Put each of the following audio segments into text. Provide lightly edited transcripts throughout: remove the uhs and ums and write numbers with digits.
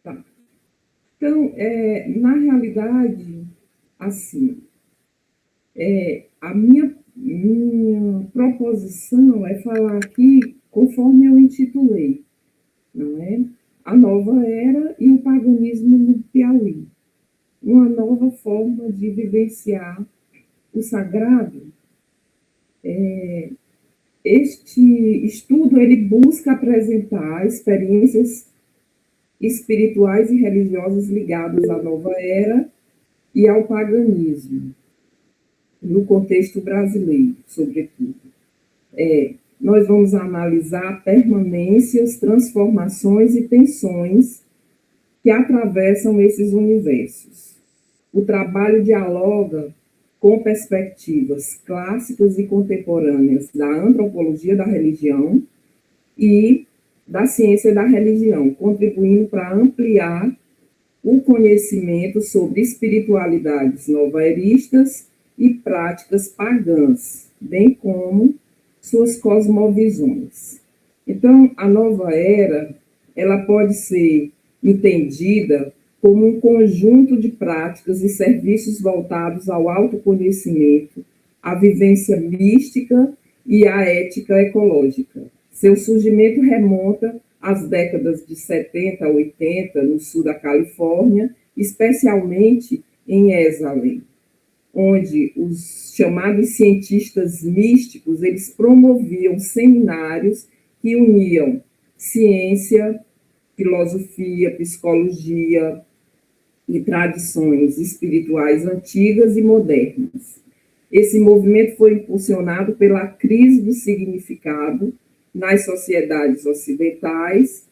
Tá. Então, na realidade, assim, a minha proposição é falar aqui conforme eu intitulei, não é? A nova era e o paganismo no Piauí. Uma nova forma de vivenciar o sagrado. Este estudo ele busca apresentar experiências espirituais e religiosas ligadas à nova era e ao paganismo, no contexto brasileiro, sobretudo. Nós vamos analisar permanências, transformações e tensões que atravessam esses universos. O trabalho dialoga com perspectivas clássicas e contemporâneas da antropologia da religião e da ciência da religião, contribuindo para ampliar o conhecimento sobre espiritualidades novaeristas e práticas pagãs, bem como suas cosmovisões. Então, a nova era, ela pode ser entendida como um conjunto de práticas e serviços voltados ao autoconhecimento, à vivência mística e à ética ecológica. Seu surgimento remonta às décadas de 70 a 80, no sul da Califórnia, especialmente em Esalen, onde os chamados cientistas místicos, eles promoviam seminários que uniam ciência, filosofia, psicologia e tradições espirituais antigas e modernas. Esse movimento foi impulsionado pela crise do significado nas sociedades ocidentais,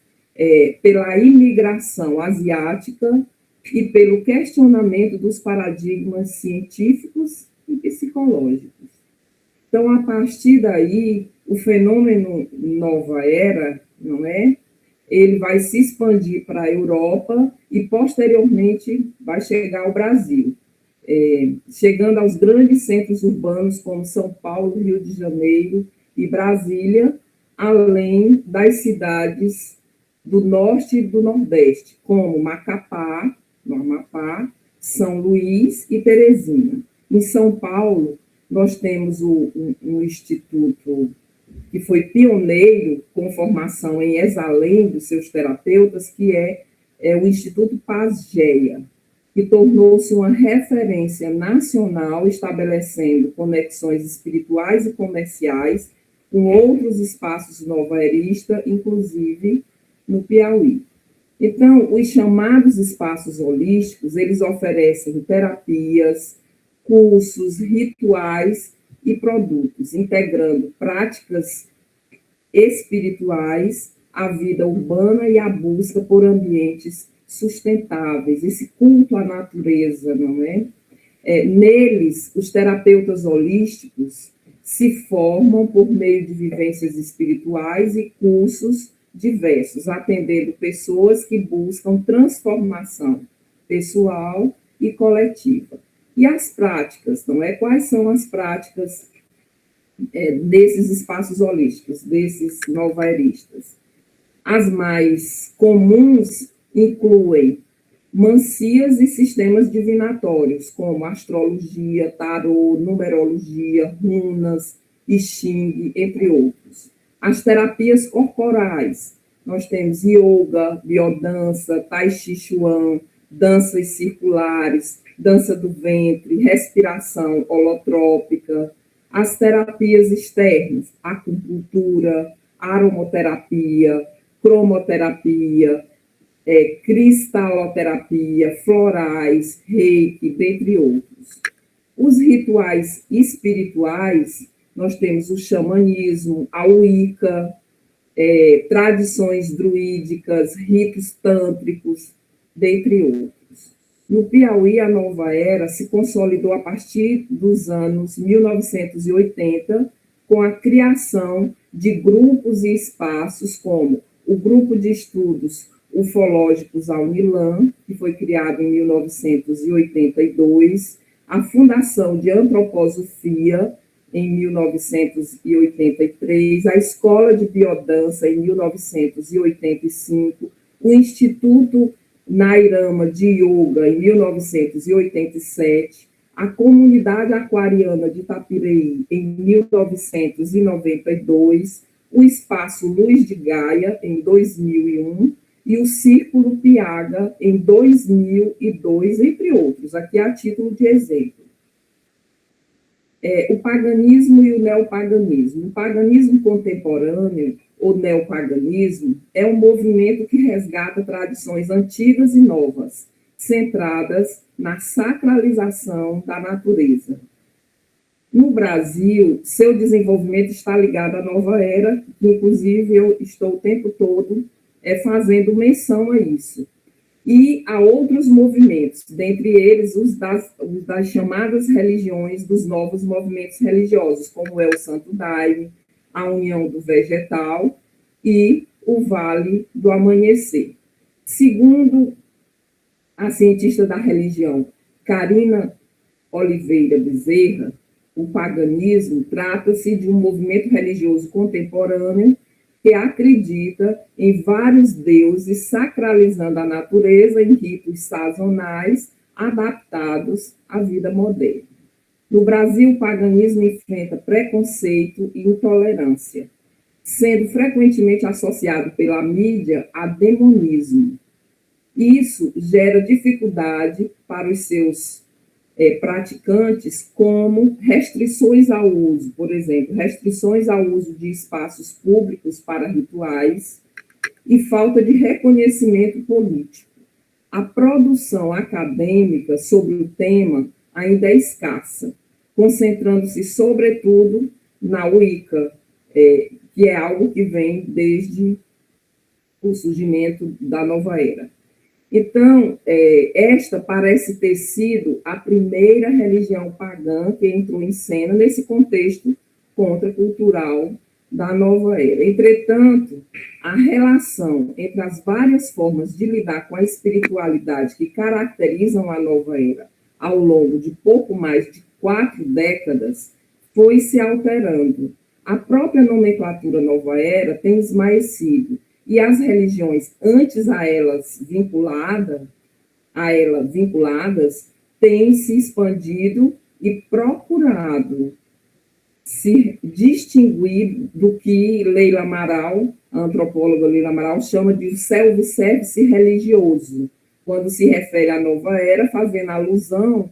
pela imigração asiática e pelo questionamento dos paradigmas científicos e psicológicos. Então, a partir daí, o fenômeno nova era, não é? Ele vai se expandir para a Europa e, posteriormente, vai chegar ao Brasil, chegando aos grandes centros urbanos como São Paulo, Rio de Janeiro e Brasília, além das cidades do Norte e do Nordeste, como Macapá, no Amapá, São Luís e Teresina. Em São Paulo, nós temos um instituto que foi pioneiro com formação em Exalém dos seus terapeutas, que é o Instituto Paz-Geia, que tornou-se uma referência nacional, estabelecendo conexões espirituais e comerciais com outros espaços novaeristas, inclusive no Piauí. Então, os chamados espaços holísticos, eles oferecem terapias, cursos, rituais e produtos, integrando práticas espirituais à vida urbana e à busca por ambientes sustentáveis, esse culto à natureza, não é? Neles, os terapeutas holísticos se formam por meio de vivências espirituais e cursos diversos, atendendo pessoas que buscam transformação pessoal e coletiva. E as práticas, não é? Quais são as práticas desses espaços holísticos, desses novaeristas? As mais comuns incluem mancias e sistemas divinatórios, como astrologia, tarô, numerologia, runas, I Ching, entre outros. As terapias corporais, nós temos yoga, biodança, tai chi chuan, danças circulares, dança do ventre, respiração holotrópica. As terapias externas, acupuntura, aromoterapia, cromoterapia, cristaloterapia, florais, reiki, dentre outros. Os rituais espirituais, nós temos o xamanismo, a Wicca, tradições druídicas, ritos tântricos, dentre outros. No Piauí, a nova era se consolidou a partir dos anos 1980, com a criação de grupos e espaços como o Grupo de Estudos Ufológicos Aunilan, que foi criado em 1982, a Fundação de Antroposofia, em 1983, a Escola de Biodança, em 1985, o Instituto Nairama de Yoga, em 1987, a Comunidade Aquariana de Itapireí, em 1992, o Espaço Luz de Gaia, em 2001, e o Círculo Piaga, em 2002, entre outros, aqui a título de exemplo. O paganismo e o neopaganismo. O paganismo contemporâneo, ou neopaganismo, é um movimento que resgata tradições antigas e novas, centradas na sacralização da natureza. No Brasil, seu desenvolvimento está ligado à nova era, que inclusive eu estou o tempo todo fazendo menção a isso. E a outros movimentos, dentre eles os das chamadas religiões, dos novos movimentos religiosos, como é o Santo Daime, a União do Vegetal e o Vale do Amanhecer. Segundo a cientista da religião, Karina Oliveira Bezerra, o paganismo trata-se de um movimento religioso contemporâneo que acredita em vários deuses, sacralizando a natureza em ritos sazonais adaptados à vida moderna. No Brasil, o paganismo enfrenta preconceito e intolerância, sendo frequentemente associado pela mídia a demonismo. Isso gera dificuldade para os seus praticantes, como restrições ao uso, por exemplo, restrições ao uso de espaços públicos para rituais e falta de reconhecimento político. A produção acadêmica sobre o tema ainda é escassa, concentrando-se, sobretudo, na Wicca, que é algo que vem desde o surgimento da nova era. Então, esta parece ter sido a primeira religião pagã que entrou em cena nesse contexto contracultural da nova era. Entretanto, a relação entre as várias formas de lidar com a espiritualidade que caracterizam a nova era ao longo de pouco mais de 4 décadas foi se alterando. A própria nomenclatura nova era tem esmaecido, e as religiões antes a ela vinculadas têm se expandido e procurado se distinguir do que Leila Amaral, a antropóloga Leila Amaral, chama de self-service religioso, quando se refere à nova era, fazendo alusão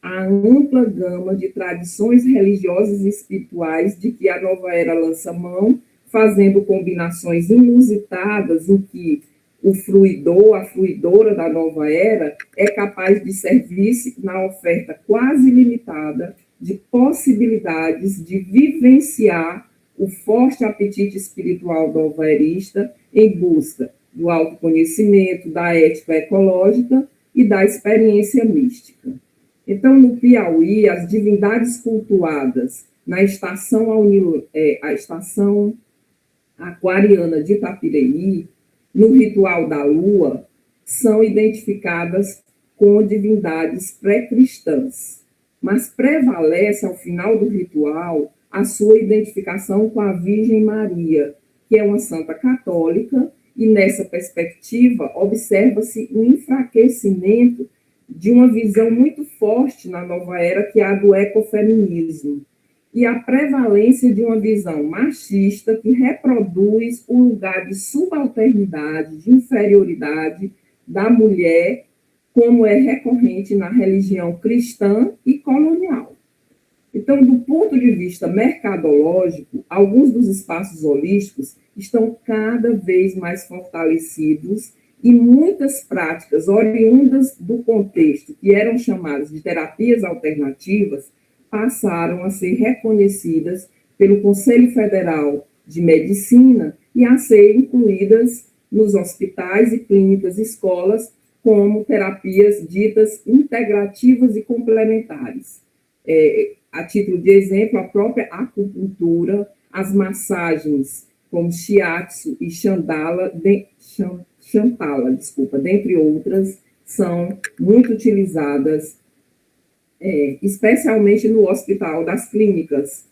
à ampla gama de tradições religiosas e espirituais de que a nova era lança mão, fazendo combinações inusitadas em que o fruidor, a fruidora da nova era, é capaz de servir-se na oferta quase limitada de possibilidades de vivenciar o forte apetite espiritual novaerista em busca do autoconhecimento, da ética ecológica e da experiência mística. Então, no Piauí, as divindades cultuadas na estação aquariana de Itapireí, no ritual da lua, são identificadas com divindades pré-cristãs, mas prevalece ao final do ritual a sua identificação com a Virgem Maria, que é uma santa católica, e nessa perspectiva observa-se um enfraquecimento de uma visão muito forte na nova era, que é a do ecofeminismo, e a prevalência de uma visão machista que reproduz o lugar de subalternidade, de inferioridade da mulher, como é recorrente na religião cristã e colonial. Então, do ponto de vista mercadológico, alguns dos espaços holísticos estão cada vez mais fortalecidos e muitas práticas oriundas do contexto, que eram chamadas de terapias alternativas, passaram a ser reconhecidas pelo Conselho Federal de Medicina e a ser incluídas nos hospitais e clínicas, escolas, como terapias ditas integrativas e complementares. A título de exemplo, a própria acupuntura, as massagens como shiatsu e Shantala, dentre outras, são muito utilizadas, especialmente no Hospital das Clínicas,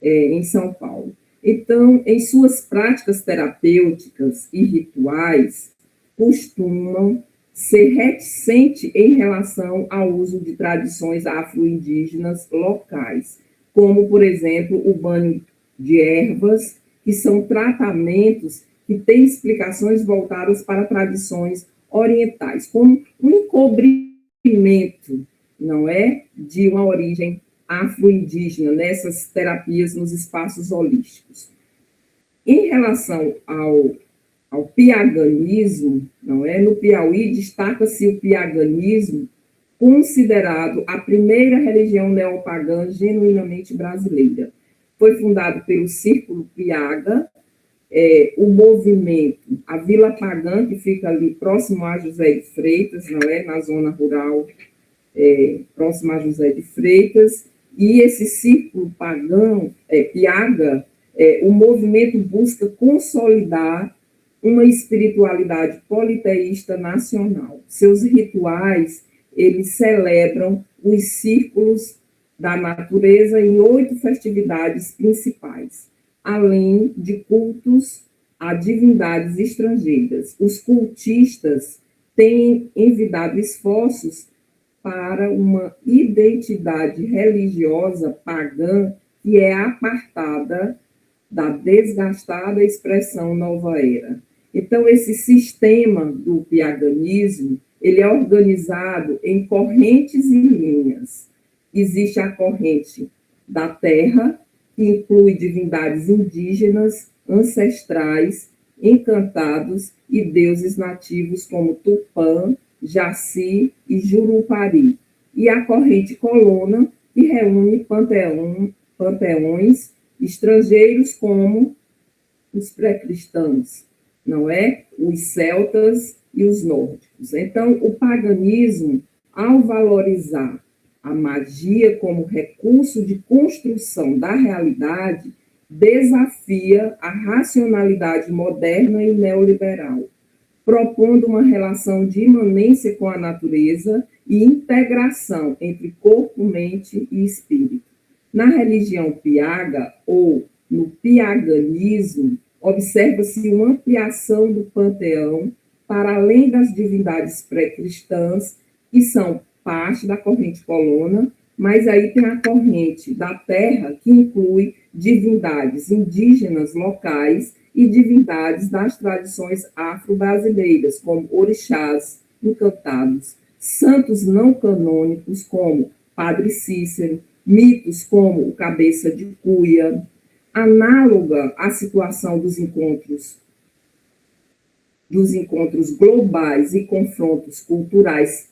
em São Paulo. Então, em suas práticas terapêuticas e rituais, costumam ser reticente em relação ao uso de tradições afro-indígenas locais, como, por exemplo, o banho de ervas, que são tratamentos que têm explicações voltadas para tradições orientais, como um encobrimento, não é, de uma origem afro-indígena nessas terapias nos espaços holísticos. Em relação ao piaganismo, não é? No Piauí destaca-se o piaganismo, considerado a primeira religião neopagã genuinamente brasileira. Foi fundado pelo Círculo Piaga, o movimento, a Vila Pagã, que fica ali próximo a José de Freitas, não é? Na zona rural, próximo a José de Freitas, e esse círculo pagão, Piaga, o movimento busca consolidar uma espiritualidade politeísta nacional. Seus rituais, eles celebram os círculos da natureza em 8 festividades principais, além de cultos a divindades estrangeiras. Os cultistas têm envidado esforços para uma identidade religiosa pagã que é apartada da desgastada expressão nova era. Então, esse sistema do piaganismo, ele é organizado em correntes e linhas. Existe a corrente da terra, que inclui divindades indígenas, ancestrais, encantados e deuses nativos como Tupã, Jaci e Jurupari. E a corrente colona, que reúne panteões estrangeiros como os pré-cristãos, não é? Os celtas e os nórdicos. Então, o paganismo, ao valorizar a magia como recurso de construção da realidade, desafia a racionalidade moderna e neoliberal, propondo uma relação de imanência com a natureza e integração entre corpo, mente e espírito. Na religião piaga, ou no piaganismo, observa-se uma ampliação do panteão para além das divindades pré-cristãs, que são parte da corrente colona, mas aí tem a corrente da terra, que inclui divindades indígenas locais e divindades das tradições afro-brasileiras, como orixás encantados, santos não canônicos, como Padre Cícero, mitos como o Cabeça de Cuia, análoga à situação dos encontros globais e confrontos culturais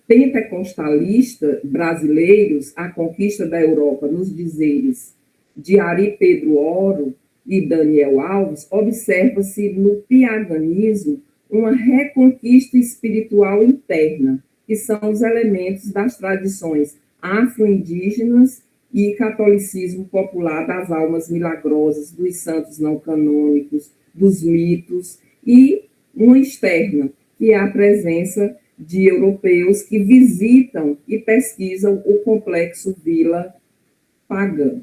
pentecostalistas brasileiros, a conquista da Europa nos dizeres de Ari Pedro Oro e Daniel Alves, observa-se no piaganismo uma reconquista espiritual interna, que são os elementos das tradições afro-indígenas e catolicismo popular das almas milagrosas, dos santos não canônicos, dos mitos, e uma externa, que é a presença de europeus que visitam e pesquisam o complexo Vila Pagã.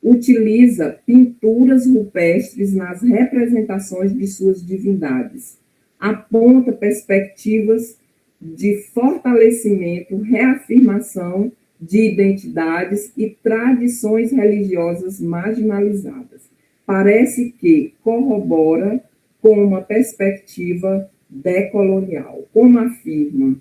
Utiliza pinturas rupestres nas representações de suas divindades. Aponta perspectivas de fortalecimento, reafirmação de identidades e tradições religiosas marginalizadas. Parece que corrobora com uma perspectiva decolonial. Como afirma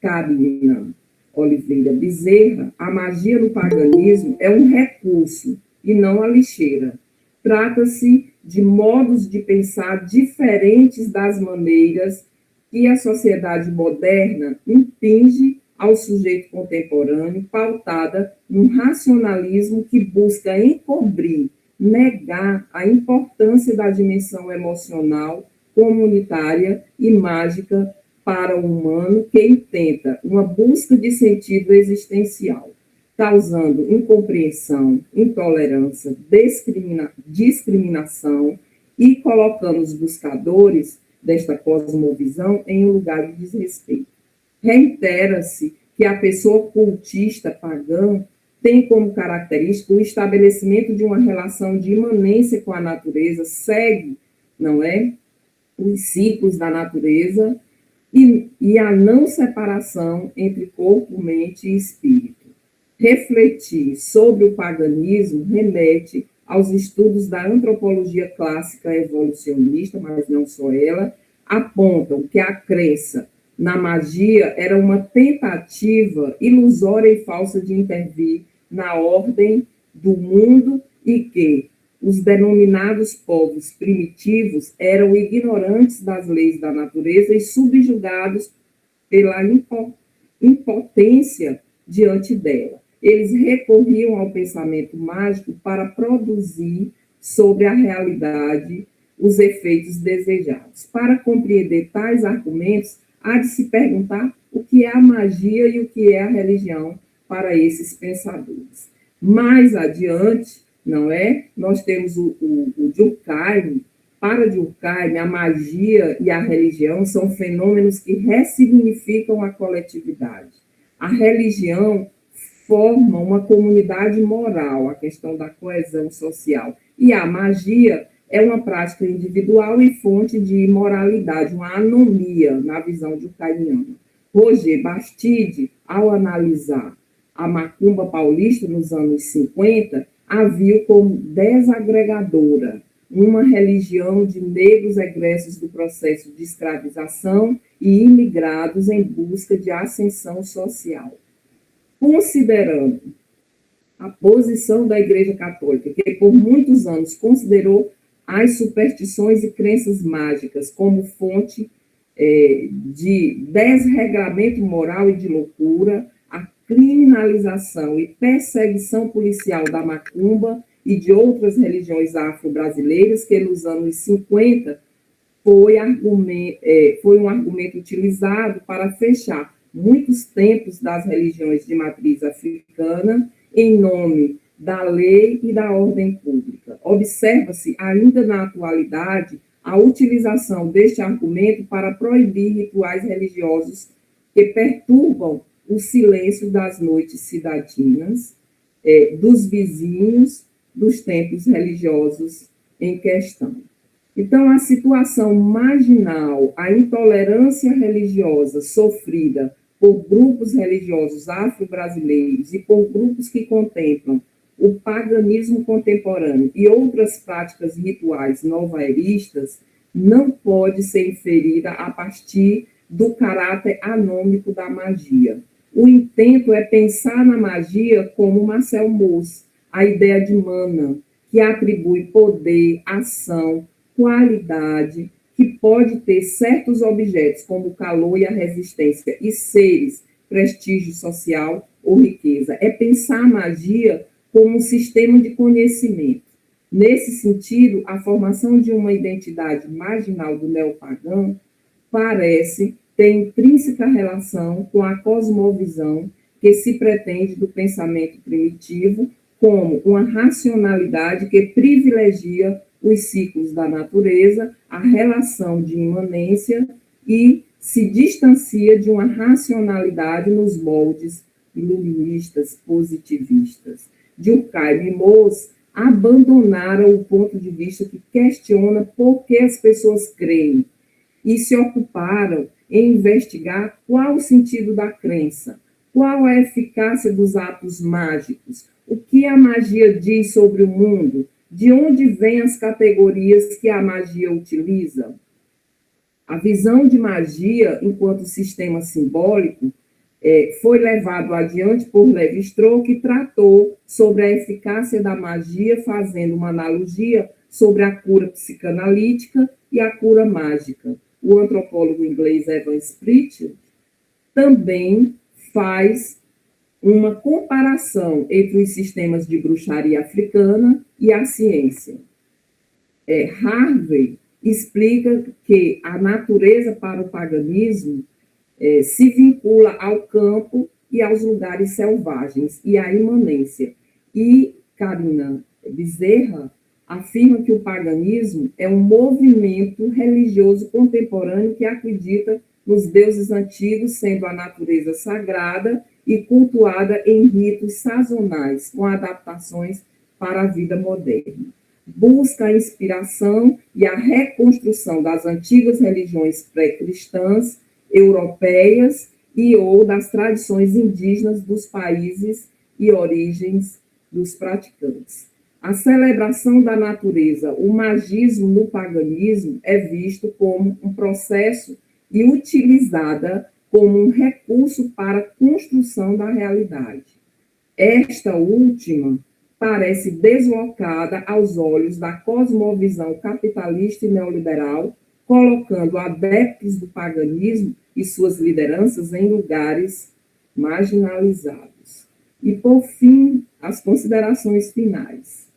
Karina Oliveira Bezerra, a magia no paganismo é um recurso e não a lixeira. Trata-se de modos de pensar diferentes das maneiras que a sociedade moderna impinge ao sujeito contemporâneo, pautada num racionalismo que busca encobrir, negar a importância da dimensão emocional, comunitária e mágica para o humano, que intenta uma busca de sentido existencial, causando incompreensão, intolerância, discriminação e colocando os buscadores desta cosmovisão em um lugar de desrespeito. Reitera-se que a pessoa cultista pagã tem como característica o estabelecimento de uma relação de imanência com a natureza, segue, não é, os ciclos da natureza, e a não separação entre corpo, mente e espírito. Refletir sobre o paganismo remete aos estudos da antropologia clássica evolucionista, mas não só ela, apontam que a crença na magia era uma tentativa ilusória e falsa de intervir na ordem do mundo e que os denominados povos primitivos eram ignorantes das leis da natureza e subjugados pela impotência diante dela. Eles recorriam ao pensamento mágico para produzir sobre a realidade os efeitos desejados. Para compreender tais argumentos, há de se perguntar o que é a magia e o que é a religião para esses pensadores. Mais adiante, não é? Nós temos o Durkheim. Para Durkheim, a magia e a religião são fenômenos que ressignificam a coletividade. A religião forma uma comunidade moral, a questão da coesão social, e a magia é uma prática individual e fonte de imoralidade, uma anomia na visão durkheimiana. Roger Bastide, ao analisar a macumba paulista nos anos 50, a viu como desagregadora, uma religião de negros egressos do processo de escravização e imigrados em busca de ascensão social. Considerando a posição da Igreja Católica, que por muitos anos considerou as superstições e crenças mágicas como fonte de desregramento moral e de loucura, a criminalização e perseguição policial da macumba e de outras religiões afro-brasileiras, que nos anos 50 foi um argumento utilizado para fechar muitos templos das religiões de matriz africana em nome da lei e da ordem pública. Observa-se ainda na atualidade a utilização deste argumento para proibir rituais religiosos que perturbam o silêncio das noites cidadinas, dos vizinhos dos templos religiosos em questão. Então, a situação marginal, a intolerância religiosa sofrida por grupos religiosos afro-brasileiros e por grupos que contemplam o paganismo contemporâneo e outras práticas rituais novaeristas, não pode ser inferida a partir do caráter anômico da magia. O intento é pensar na magia como Marcel Mauss, a ideia de mana, que atribui poder, ação, qualidade, que pode ter certos objetos, como o calor e a resistência, e seres, prestígio social ou riqueza. É pensar a magia como um sistema de conhecimento. Nesse sentido, a formação de uma identidade marginal do neopagão parece ter intrínseca relação com a cosmovisão que se pretende do pensamento primitivo como uma racionalidade que privilegia os ciclos da natureza, a relação de imanência e se distancia de uma racionalidade nos moldes iluministas, positivistas. Durkheim e Mauss abandonaram o ponto de vista que questiona por que as pessoas creem e se ocuparam em investigar qual o sentido da crença, qual a eficácia dos atos mágicos, o que a magia diz sobre o mundo, de onde vêm as categorias que a magia utiliza. A visão de magia enquanto sistema simbólico foi levado adiante por Lévi-Strauss, que tratou sobre a eficácia da magia, fazendo uma analogia sobre a cura psicanalítica e a cura mágica. O antropólogo inglês Evans Pritchard também faz uma comparação entre os sistemas de bruxaria africana e a ciência. Harvey explica que a natureza para o paganismo se vincula ao campo e aos lugares selvagens e à imanência. E Karina Bezerra afirma que o paganismo é um movimento religioso contemporâneo que acredita nos deuses antigos, sendo a natureza sagrada e cultuada em ritos sazonais, com adaptações para a vida moderna. Busca a inspiração e a reconstrução das antigas religiões pré-cristãs europeias e ou das tradições indígenas dos países e origens dos praticantes. A celebração da natureza, o magismo no paganismo é visto como um processo e utilizada como um recurso para a construção da realidade. Esta última parece deslocada aos olhos da cosmovisão capitalista e neoliberal, colocando adeptos do paganismo e suas lideranças em lugares marginalizados. E, por fim, as considerações finais.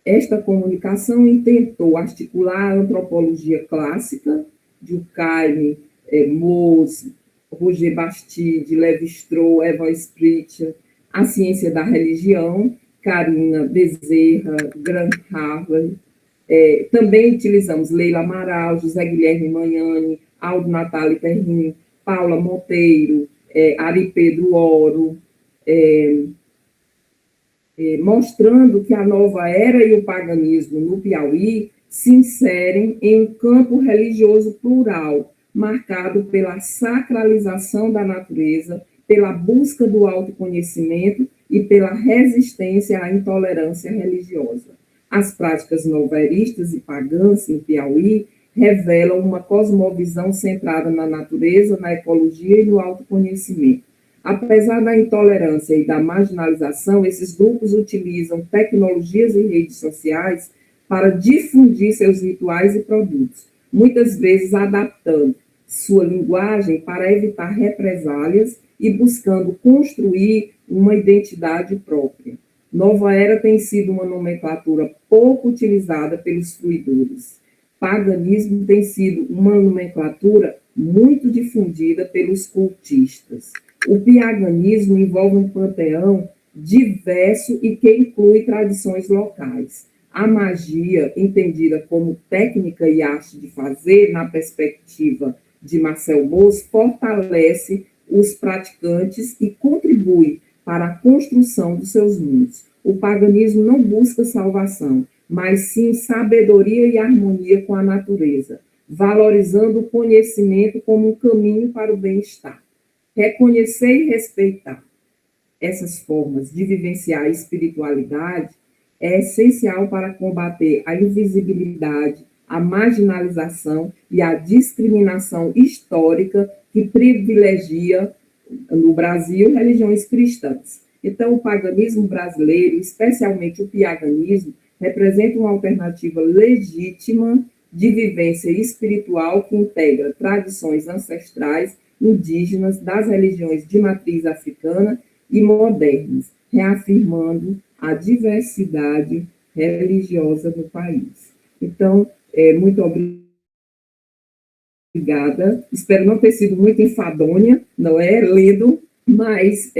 Esta comunicação intentou articular a antropologia clássica, Durkheim, Mauss, Roger Bastide, Lévi-Strauss, Evan Spritzer, a ciência da religião, Karina Bezerra, Grant Harvey. Também utilizamos Leila Amaral, José Guilherme Magnani, Aldo Natali Perrin, Paula Monteiro, Ari Pedro Oro, mostrando que a nova era e o paganismo no Piauí se inserem em um campo religioso plural, marcado pela sacralização da natureza, pela busca do autoconhecimento e pela resistência à intolerância religiosa. As práticas novelistas e pagãs em Piauí revelam uma cosmovisão centrada na natureza, na ecologia e no autoconhecimento. Apesar da intolerância e da marginalização, esses grupos utilizam tecnologias e redes sociais para difundir seus rituais e produtos, muitas vezes adaptando sua linguagem para evitar represálias e buscando construir uma identidade própria. Nova Era tem sido uma nomenclatura pouco utilizada pelos fruidores. Paganismo tem sido uma nomenclatura muito difundida pelos cultistas. O piaganismo envolve um panteão diverso e que inclui tradições locais. A magia, entendida como técnica e arte de fazer, na perspectiva de Marcel Mauss, fortalece os praticantes e contribui para a construção dos seus mundos. O paganismo não busca salvação, mas sim sabedoria e harmonia com a natureza, valorizando o conhecimento como um caminho para o bem-estar. Reconhecer e respeitar essas formas de vivenciar a espiritualidade é essencial para combater a invisibilidade, a marginalização e a discriminação histórica que privilegia, no Brasil, religiões cristãs. Então, o paganismo brasileiro, especialmente o piaganismo, representa uma alternativa legítima de vivência espiritual que integra tradições ancestrais, indígenas, das religiões de matriz africana e modernas, reafirmando a diversidade religiosa no país. Então, muito obrigada. Espero não ter sido muito enfadonha, não é? Lendo, mas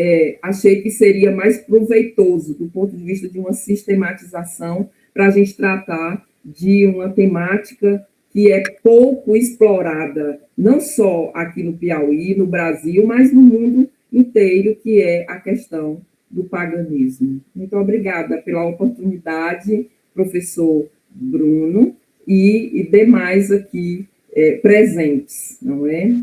achei que seria mais proveitoso do ponto de vista de uma sistematização para a gente tratar de uma temática que é pouco explorada, não só aqui no Piauí, no Brasil, mas no mundo inteiro, que é a questão do paganismo. Muito obrigada pela oportunidade, professor Bruno, e demais aqui presentes, não é?